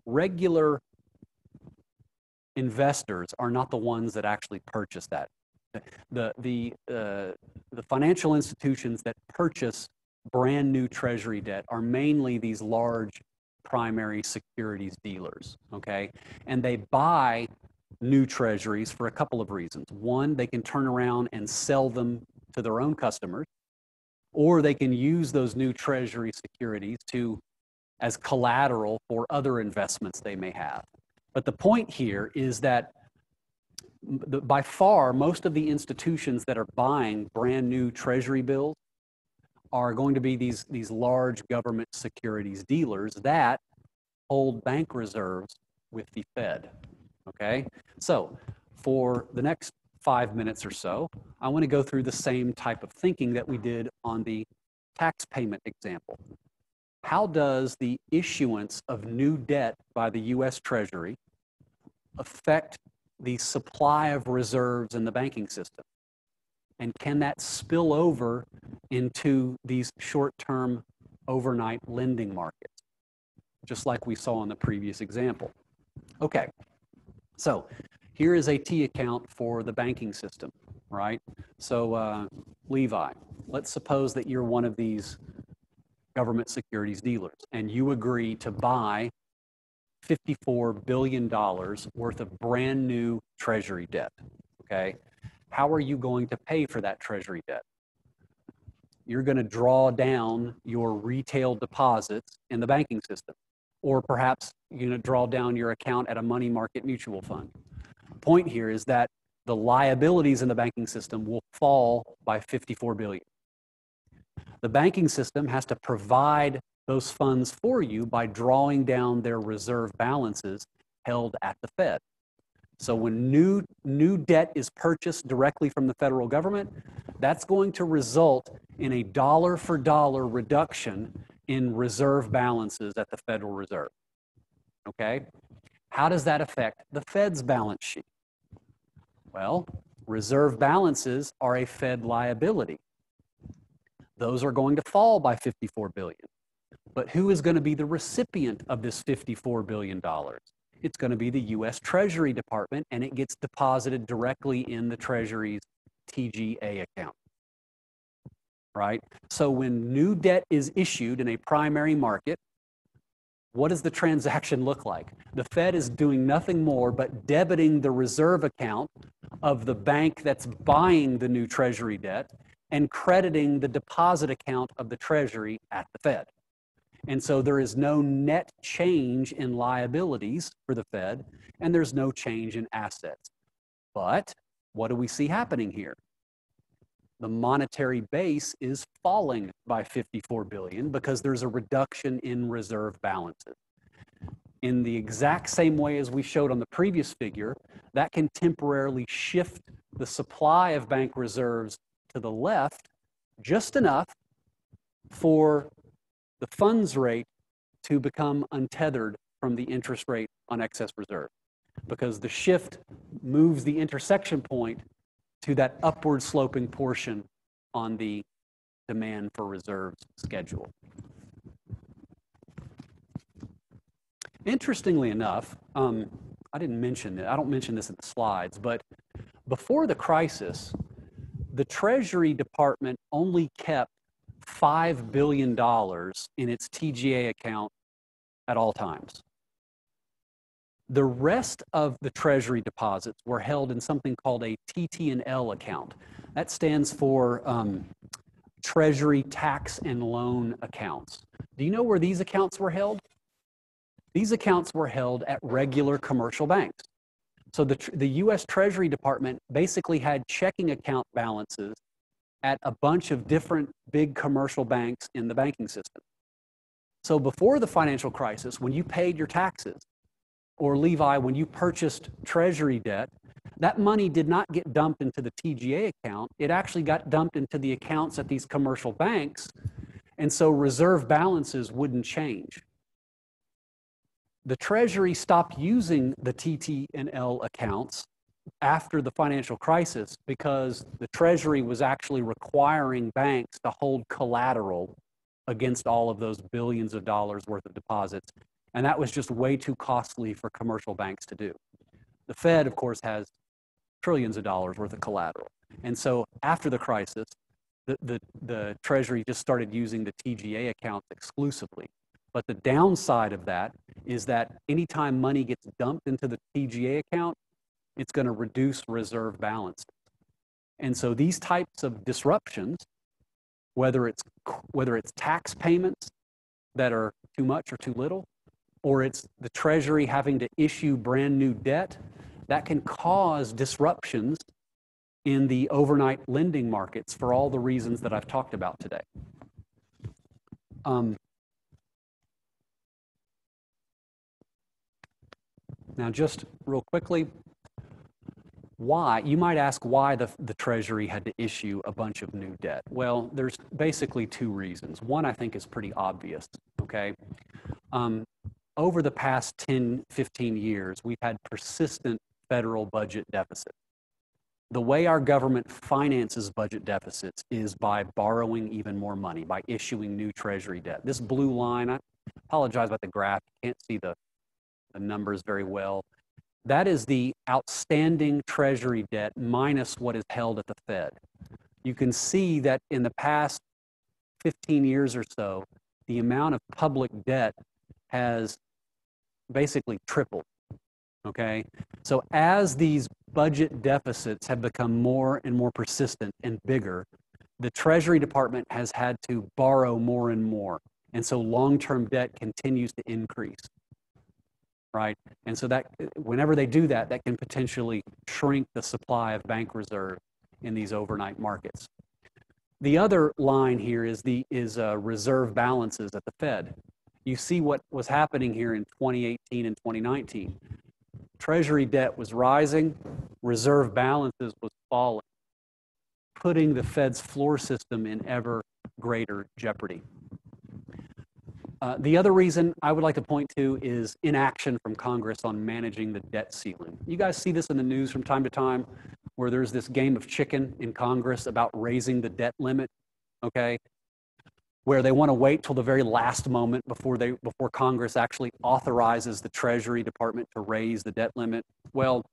Regular investors are not the ones that actually purchase that. The financial institutions that purchase brand new Treasury debt are mainly these large primary securities dealers, okay? And they buy new Treasuries for a couple of reasons. One, they can turn around and sell them to their own customers. or they can use those new Treasury securities as collateral for other investments they may have. But the point here is that by far, most of the institutions that are buying brand new Treasury bills are going to be these large government securities dealers that hold bank reserves with the Fed, okay? So for the next 5 minutes or so, I want to go through the same type of thinking that we did on the tax payment example. How does the issuance of new debt by the US Treasury affect the supply of reserves in the banking system? And can that spill over into these short-term overnight lending markets, just like we saw in the previous example? Okay, so here is a T account for the banking system, right? So Levi, let's suppose that you're one of these government securities dealers and you agree to buy $54 billion worth of brand new Treasury debt, okay? How are you going to pay for that Treasury debt? You're going to draw down your retail deposits in the banking system, or perhaps you're going to draw down your account at a money market mutual fund. The point here is that the liabilities in the banking system will fall by $54 billion. The banking system has to provide those funds for you by drawing down their reserve balances held at the Fed. So when new debt is purchased directly from the federal government, that's going to result in a dollar-for-dollar reduction in reserve balances at the Federal Reserve, okay? How does that affect the Fed's balance sheet? Well, reserve balances are a Fed liability. Those are going to fall by $54 billion. But who is going to be the recipient of this $54 billion? It's going to be the US Treasury Department, and it gets deposited directly in the Treasury's TGA account, right? So when new debt is issued in a primary market, what does the transaction look like? The Fed is doing nothing more but debiting the reserve account of the bank that's buying the new Treasury debt and crediting the deposit account of the Treasury at the Fed. And so there is no net change in liabilities for the Fed, and there's no change in assets. But what do we see happening here? The monetary base is falling by $54 billion because there's a reduction in reserve balances. In the exact same way as we showed on the previous figure, that can temporarily shift the supply of bank reserves to the left just enough for the funds rate to become untethered from the interest rate on excess reserve, because the shift moves the intersection point to that upward sloping portion on the demand for reserves schedule. Interestingly enough, I didn't mention it, I don't mention this in the slides, but before the crisis, the Treasury Department only kept $5 billion in its TGA account at all times. The rest of the Treasury deposits were held in something called a TT&L account. That stands for Treasury Tax and Loan Accounts. Do you know where these accounts were held? These accounts were held at regular commercial banks. So the US Treasury Department basically had checking account balances at a bunch of different big commercial banks in the banking system. So before the financial crisis, when you paid your taxes, or Levi, when you purchased Treasury debt, that money did not get dumped into the TGA account. It actually got dumped into the accounts at these commercial banks, and so reserve balances wouldn't change. The Treasury stopped using the TT&L accounts after the financial crisis because the Treasury was actually requiring banks to hold collateral against all of those billions of dollars worth of deposits. And that was just way too costly for commercial banks to do. The Fed, of course, has trillions of dollars worth of collateral. And so after the crisis, the Treasury just started using the TGA accounts exclusively. But the downside of that is that anytime money gets dumped into the TGA account, it's going to reduce reserve balances. And so these types of disruptions whether it's tax payments that are too much or too little, or it's the Treasury having to issue brand new debt, that can cause disruptions in the overnight lending markets for all the reasons that I've talked about today. Now, just real quickly, why? You might ask why the Treasury had to issue a bunch of new debt. Well, there's basically two reasons. One, I think, is pretty obvious, okay? Over the past 10, 15 years, we've had persistent federal budget deficits. The way our government finances budget deficits is by borrowing even more money, by issuing new Treasury debt. This blue line, I apologize about the graph, you can't see the numbers very well. That is the outstanding Treasury debt minus what is held at the Fed. You can see that in the past 15 years or so, the amount of public debt has basically tripled, okay? So as these budget deficits have become more and more persistent and bigger, the Treasury Department has had to borrow more and more. And so long-term debt continues to increase, right? And so that whenever they do that, that can potentially shrink the supply of bank reserve in these overnight markets. The other line here is reserve balances at the Fed. You see what was happening here in 2018 and 2019. Treasury debt was rising, reserve balances was falling, putting the Fed's floor system in ever greater jeopardy. The other reason I would like to point to is inaction from Congress on managing the debt ceiling. You guys see this in the news from time to time, where there's this game of chicken in Congress about raising the debt limit, okay? Where they want to wait till the very last moment before Congress actually authorizes the Treasury Department to raise the debt limit. Well,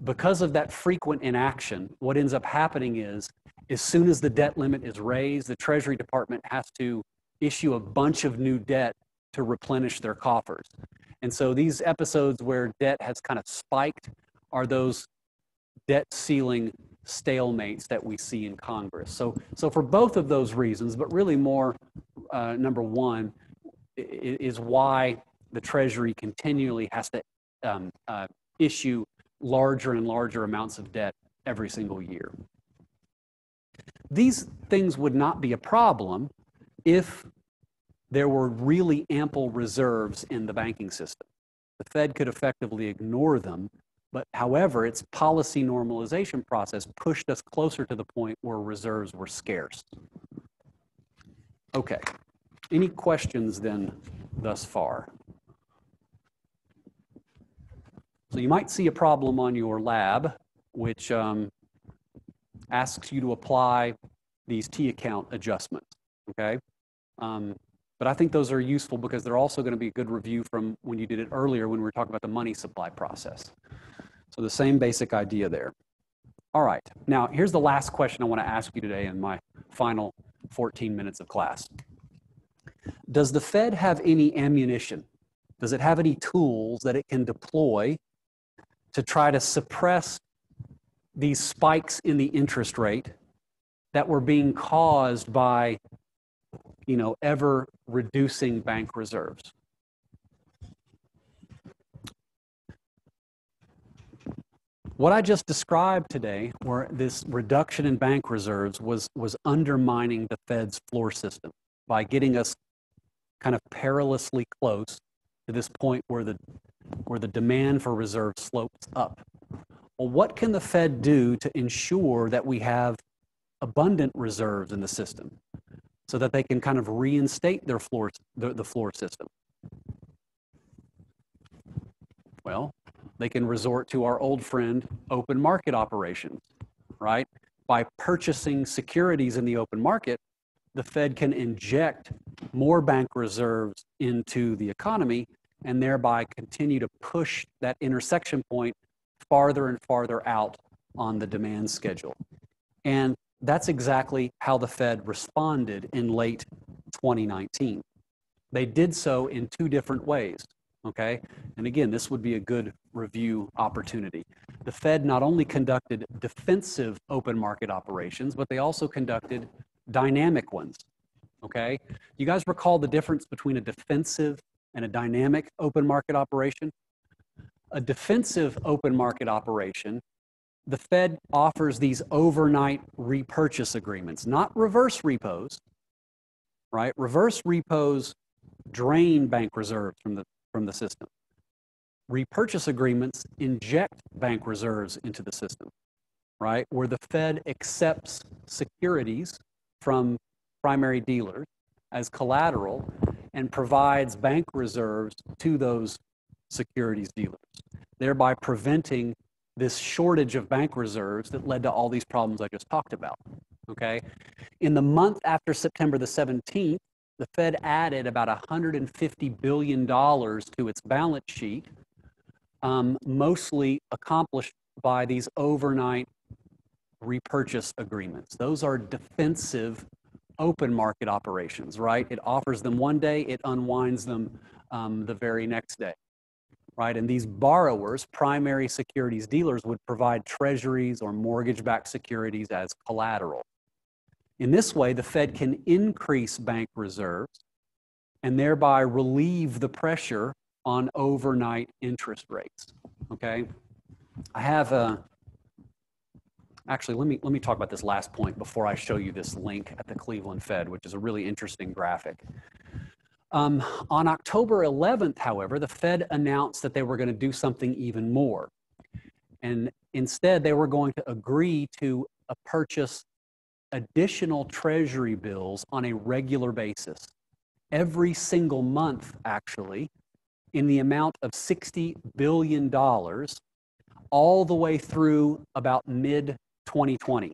because of that frequent inaction, what ends up happening is, as soon as the debt limit is raised, the Treasury Department has to issue a bunch of new debt to replenish their coffers. And so these episodes where debt has kind of spiked are those debt ceiling stalemates that we see in Congress. So for both of those reasons, but really more, number one, is why the Treasury continually has to issue larger and larger amounts of debt every single year. These things would not be a problem if there were really ample reserves in the banking system. The Fed could effectively ignore them, but however, its policy normalization process pushed us closer to the point where reserves were scarce. Okay, any questions then thus far? So you might see a problem on your lab, which asks you to apply these T-account adjustments, okay? But I think those are useful because they're also going to be a good review from when you did it earlier when we were talking about the money supply process. So the same basic idea there. All right, now here's the last question I want to ask you today in my final 14 minutes of class. Does the Fed have any ammunition? Does it have any tools that it can deploy to try to suppress these spikes in the interest rate that were being caused by, ever reducing bank reserves? What I just described today, where this reduction in bank reserves was undermining the Fed's floor system by getting us kind of perilously close to this point where the demand for reserves slopes up. Well, what can the Fed do to ensure that we have abundant reserves in the system so that they can kind of reinstate their the floor system? Well, they can resort to our old friend, open market operations, right? By purchasing securities in the open market, the Fed can inject more bank reserves into the economy and thereby continue to push that intersection point farther and farther out on the demand schedule. And that's exactly how the Fed responded in late 2019. They did so in two different ways, okay? And again, this would be a good review opportunity. The Fed not only conducted defensive open market operations, but they also conducted dynamic ones, okay? You guys recall the difference between a defensive and a dynamic open market operation? A defensive open market operation, the Fed offers these overnight repurchase agreements, not reverse repos, right? Reverse repos drain bank reserves from the system. Repurchase agreements inject bank reserves into the system, right? Where the Fed accepts securities from primary dealers as collateral and provides bank reserves to those securities dealers, thereby preventing this shortage of bank reserves that led to all these problems I just talked about, okay? In the month after September the 17th, the Fed added about $150 billion to its balance sheet, mostly accomplished by these overnight repurchase agreements. Those are defensive open market operations, right? It offers them one day, it unwinds them the very next day, right? And these borrowers, primary securities dealers, would provide treasuries or mortgage-backed securities as collateral. In this way, the Fed can increase bank reserves and thereby relieve the pressure on overnight interest rates, okay? I have actually, let me talk about this last point before I show you this link at the Cleveland Fed, which is a really interesting graphic. On October 11th, however, the Fed announced that they were going to do something even more. And instead, they were going to agree to purchase additional Treasury bills on a regular basis, every single month, actually, in the amount of $60 billion, all the way through about mid-2020.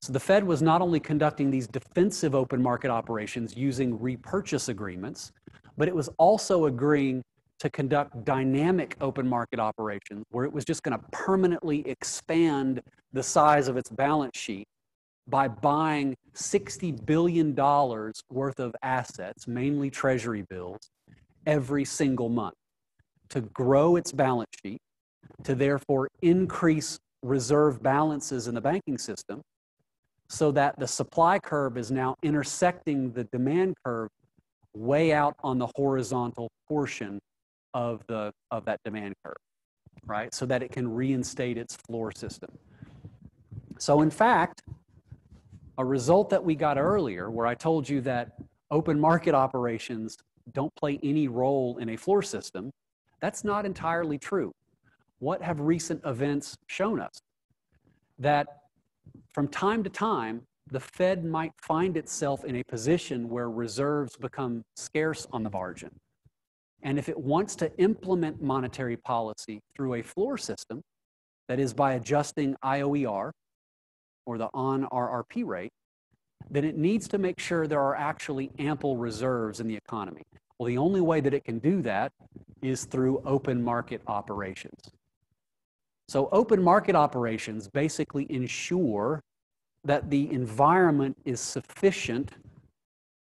So the Fed was not only conducting these defensive open market operations using repurchase agreements, but it was also agreeing to conduct dynamic open market operations where it was just going to permanently expand the size of its balance sheet by buying $60 billion worth of assets, mainly Treasury bills, every single month to grow its balance sheet, to therefore increase reserve balances in the banking system so that the supply curve is now intersecting the demand curve way out on the horizontal portion of that demand curve, right? So that it can reinstate its floor system. So in fact, a result that we got earlier, where I told you that open market operations don't play any role in a floor system, that's not entirely true. What have recent events shown us? That from time to time, the Fed might find itself in a position where reserves become scarce on the margin. And if it wants to implement monetary policy through a floor system, that is by adjusting IOER, or the on-RRP rate, then it needs to make sure there are actually ample reserves in the economy. Well, the only way that it can do that is through open market operations. So open market operations basically ensure that the environment is sufficient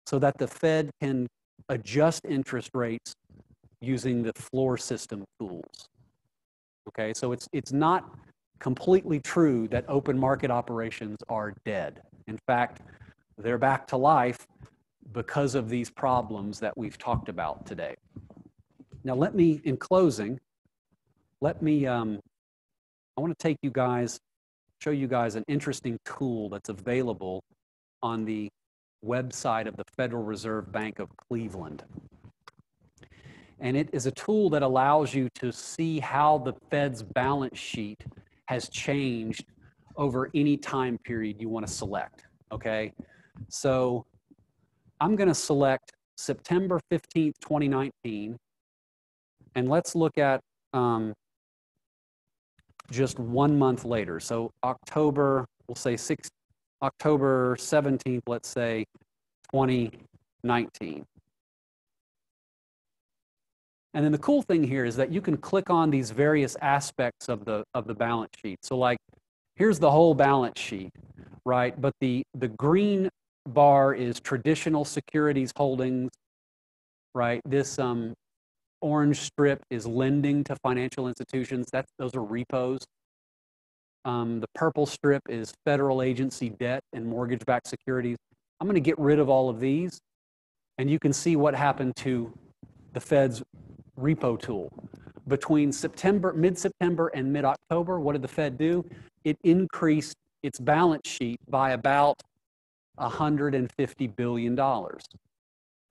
so that the Fed can adjust interest rates using the floor system tools. Okay, so it's not completely true that open market operations are dead. In fact, they're back to life because of these problems that we've talked about today. Now let me, in closing, I want to take you guys, show you guys an interesting tool that's available on the website of the Federal Reserve Bank of Cleveland. And it is a tool that allows you to see how the Fed's balance sheet has changed over any time period you want to select, okay? So I'm going to select September 15th, 2019, and let's look at just 1 month later. So October, we'll say October 17th, let's say 2019. And then the cool thing here is that you can click on these various aspects of the balance sheet. So like, here's the whole balance sheet, right? But the green bar is traditional securities holdings, right? This orange strip is lending to financial institutions. Those are repos. The purple strip is federal agency debt and mortgage-backed securities. I'm going to get rid of all of these, and you can see what happened to the Fed's repo tool. Between mid-September and mid-October, what did the Fed do? It increased its balance sheet by about $150 billion.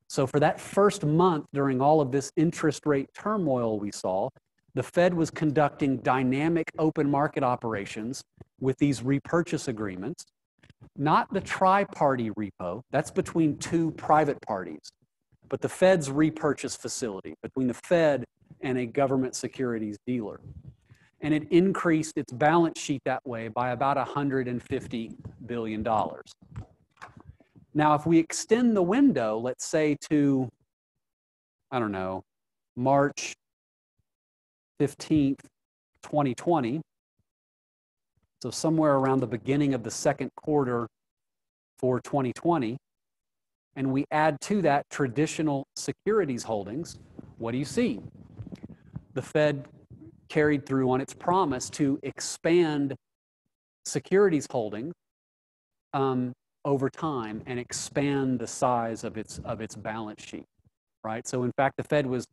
So for that first month during all of this interest rate turmoil we saw, the Fed was conducting dynamic open market operations with these repurchase agreements, not the tri-party repo, that's between two private parties, but the Fed's repurchase facility between the Fed and a government securities dealer. And it increased its balance sheet that way by about $150 billion. Now, if we extend the window, let's say to, I don't know, March 15th, 2020, so somewhere around the beginning of the second quarter for 2020, and we add to that traditional securities holdings, what do you see? The Fed carried through on its promise to expand securities holdings over time and expand the size of its balance sheet, right? So in fact, the Fed was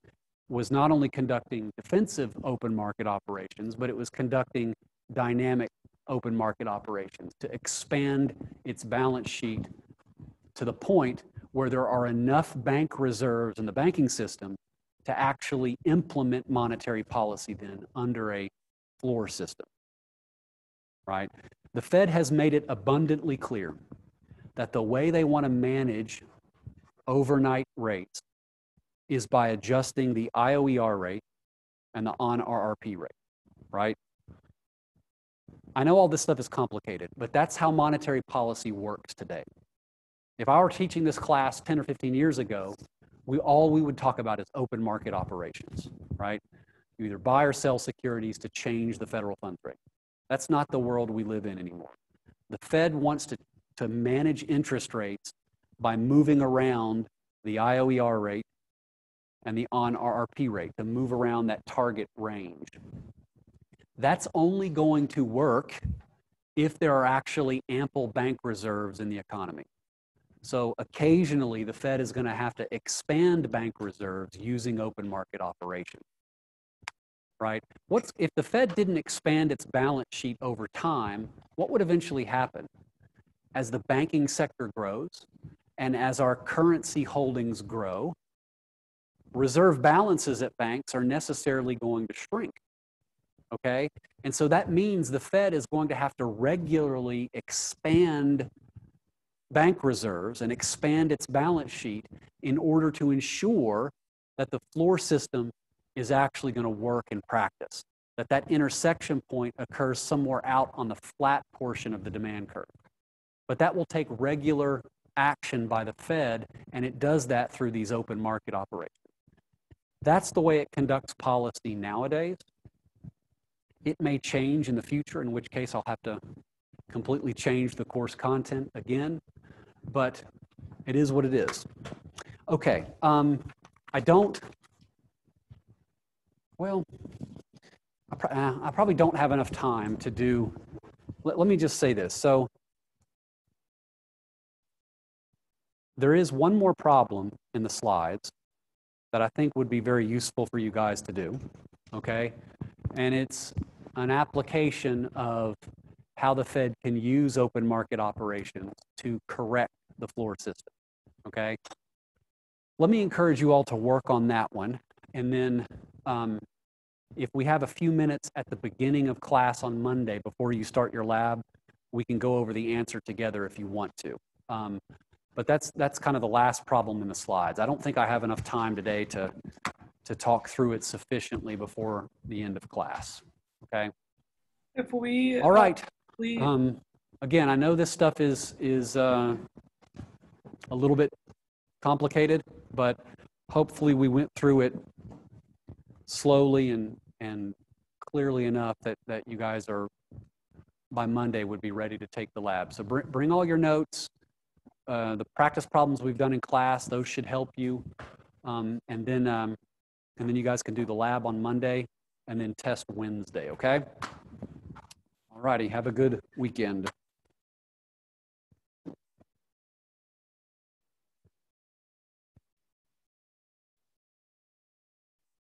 not only conducting defensive open market operations, but it was conducting dynamic open market operations to expand its balance sheet to the point where there are enough bank reserves in the banking system to actually implement monetary policy then under a floor system, right? The Fed has made it abundantly clear that the way they want to manage overnight rates is by adjusting the IOER rate and the on-RRP rate, right? I know all this stuff is complicated, but that's how monetary policy works today. If I were teaching this class 10 or 15 years ago, all we would talk about is open market operations, right? You either buy or sell securities to change the federal funds rate. That's not the world we live in anymore. The Fed wants to manage interest rates by moving around the IOER rate and the on-RRP rate, to move around that target range. That's only going to work if there are actually ample bank reserves in the economy. So occasionally, the Fed is going to have to expand bank reserves using open market operations, right? If the Fed didn't expand its balance sheet over time, what would eventually happen? As the banking sector grows and as our currency holdings grow, reserve balances at banks are necessarily going to shrink, okay? And so that means the Fed is going to have to regularly expand bank reserves and expand its balance sheet in order to ensure that the floor system is actually going to work in practice, that intersection point occurs somewhere out on the flat portion of the demand curve. But that will take regular action by the Fed, and it does that through these open market operations. That's the way it conducts policy nowadays. It may change in the future, in which case I'll have to completely change the course content again, but it is what it is. Okay, I probably don't have enough time to do, let me just say this. So there is one more problem in the slides that I think would be very useful for you guys to do, okay? And it's an application of how the Fed can use open market operations to correct the floor system, okay? Let me encourage you all to work on that one. And then if we have a few minutes at the beginning of class on Monday before you start your lab, we can go over the answer together if you want to. But that's kind of the last problem in the slides. I don't think I have enough time today to talk through it sufficiently before the end of class, okay? If we... All right. Please. Again, I know this stuff is a little bit complicated, but hopefully we went through it slowly and clearly enough that you guys are, by Monday, would be ready to take the lab. So bring all your notes. The practice problems we've done in class, those should help you. And then you guys can do the lab on Monday and then test Wednesday, okay? All right. righty, have a good weekend.